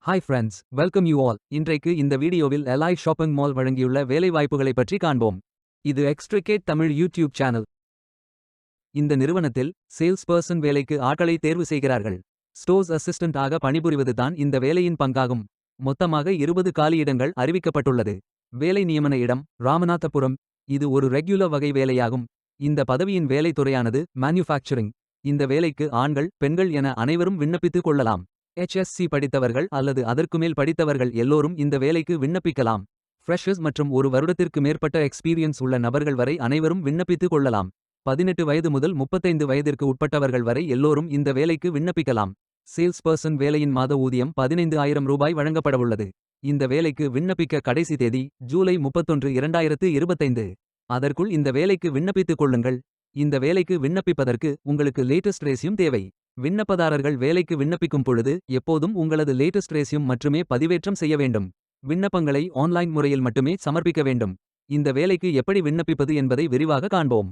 Hi friends, welcome you all. இன்றைக்கு இந்த வீடியோவில் எலாய் ஷாப்பிங் மால் வழங்கியுள்ள வேலைவாய்ப்புகளை பற்றி காண்போம். இது எக்ஸ்ட்ரிகேட் தமிழ் யூடியூப் சேனல். இந்த நிறுவனத்தில் சேல்ஸ் பர்சன் வேலைக்கு ஆட்களை தேர்வு செய்கிறார்கள். ஸ்டோர்ஸ் அசிஸ்டன்ட் ஆக பணிபுரிவது தான் இந்த வேலையின் பங்காகும். மொத்தமாக 20 காலியிடங்கள் அறிவிக்கப்பட்டுள்ளது. வேலை நியமன இடம் ராமநாதபுரம். இது ஒரு ரெகுலர் வகை வேலையாகும். இந்த பதவியின் வேலை துறையானது மேனுஃபேக்சரிங். இந்த வேலைக்கு ஆண்கள் பெண்கள் என அனைவரும் விண்ணப்பித்துக் கொள்ளலாம். HSC படித்தவர்கள் அல்லது அதற்குமேல் படித்தவர்கள் எல்லோரும் இந்த வேலைக்கு விண்ணப்பிக்கலாம். ஃப்ரெஷர்ஸ் மற்றும் ஒரு வருடத்திற்கு மேற்பட்ட எக்ஸ்பீரியன்ஸ் உள்ள நபர்கள் வரை அனைவரும் விண்ணப்பித்துக் கொள்ளலாம். 18 வயது முதல் 35 வயதிற்கு உட்பட்டவர்கள் வரை எல்லோரும் இந்த வேலைக்கு விண்ணப்பிக்கலாம். சேல்ஸ் பர்சன் வேலையின் மாத ஊதியம் 15,000 ரூபாய் வழங்கப்படவுள்ளது. இந்த வேலைக்கு விண்ணப்பிக்க கடைசி தேதி ஜூலை 31, 2025. அதற்குள் இந்த வேலைக்கு விண்ணப்பித்துக் கொள்ளுங்கள். இந்த வேலைக்கு விண்ணப்பிப்பதற்கு உங்களுக்கு லேட்டஸ்ட் ரெஸ்யூம் தேவை. விண்ணப்பதாரர்கள் வேலைக்கு விண்ணப்பிக்கும் பொழுது எப்போதும் உங்களது லேட்டஸ்ட் ரெஸ்யூம் மட்டுமே பதிவேற்றம் செய்ய வேண்டும். விண்ணப்பங்களை ஆன்லைன் முறையில் மட்டுமே சமர்ப்பிக்க வேண்டும். இந்த வேலைக்கு எப்படி விண்ணப்பிப்பது என்பதை விரிவாக காண்போம்.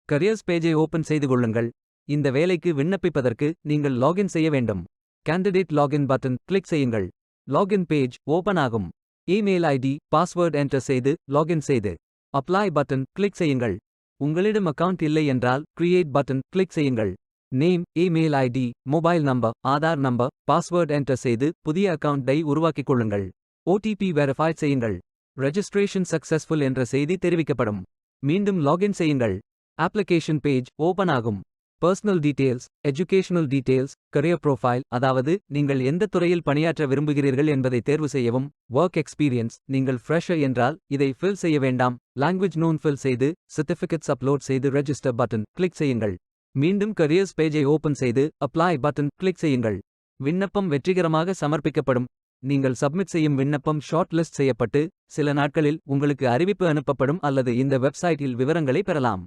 கரியர்ஸ் பேஜை ஓபன் செய்து கொள்ளுங்கள். இந்த வேலைக்கு விண்ணப்பிப்பதற்கு நீங்கள் லாகின் செய்ய வேண்டும். கேண்டிடேட் லாகின் பட்டன் கிளிக் செய்யுங்கள். லாகின் பேஜ் ஓபன் ஆகும். இமெயில் ஐடி பாஸ்வேர்ட் என்டர் செய்து லாகின் செய்து அப்ளை பட்டன் கிளிக் செய்யுங்கள். உங்களிடம் அக்கவுண்ட் இல்லை என்றால் கிரியேட் பட்டன் கிளிக் செய்யுங்கள். Name email ID mobile number Aadhaar number password enter செய்து புதிய அக்கவுண்டை உருவாக்கிக் கொள்ளுங்கள். OTP வெரிஃபை செய்யுங்கள். ரெஜிஸ்ட்ரேஷன் சக்சஸ்ஃபுல் என்ற செய்தி தெரிவிக்கப்படும். மீண்டும் லாகின் செய்யுங்கள். அப்ளிகேஷன் பேஜ் ஓபன் ஆகும். Personal details educational details career profile, அதாவது நீங்கள் எந்த துறையில் பணியாற்ற விரும்புகிறீர்கள் என்பதை தேர்வு செய்யவும். ஒர்க் எக்ஸ்பீரியன்ஸ் நீங்கள் ஃப்ரெஷர் என்றால் இதை ஃபில் செய்ய வேண்டாம். லாங்குவேஜ் நோன் ஃபில் செய்து சர்டிஃபிகேட்ஸ் அப்லோட் செய்து ரெஜிஸ்டர் பட்டன் கிளிக் செய்யுங்கள். மீண்டும் கரியர்ஸ் பேஜை ஓபன் செய்து அப்ளை பட்டன் கிளிக் செய்யுங்கள். விண்ணப்பம் வெற்றிகரமாக சமர்ப்பிக்கப்படும். நீங்கள் சப்மிட் செய்யும் விண்ணப்பம் ஷார்ட் லிஸ்ட் செய்யப்பட்டு சில நாட்களில் உங்களுக்கு அறிவிப்பு அனுப்பப்படும் அல்லது இந்த வெப்சைட்டில் விவரங்களை பெறலாம்.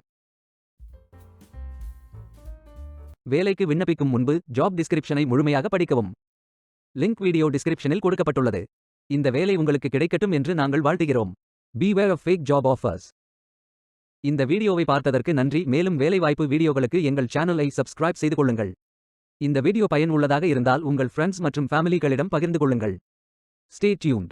வேலைக்கு விண்ணப்பிக்கும் முன்பு ஜாப் டிஸ்கிரிப்ஷனை முழுமையாக படிக்கவும். லிங்க் வீடியோ டிஸ்கிரிப்ஷனில் கொடுக்கப்பட்டுள்ளது. இந்த வேலை உங்களுக்கு கிடைக்கட்டும் என்று நாங்கள் வாழ்த்துகிறோம். Beware of fake job offers. இந்த வீடியோவை பார்த்ததற்கு நன்றி. மேலும் வேலைவாய்ப்பு வீடியோகளுக்கு எங்கள் சேனலை சப்ஸ்கிரைப் செய்து கொள்ளுங்கள். இந்த வீடியோ பயனுள்ளதாக இருந்தால் உங்கள் ஃப்ரெண்ட்ஸ் மற்றும் ஃபேமிலிகளிடம் பகிர்ந்து கொள்ளுங்கள். Stay tuned.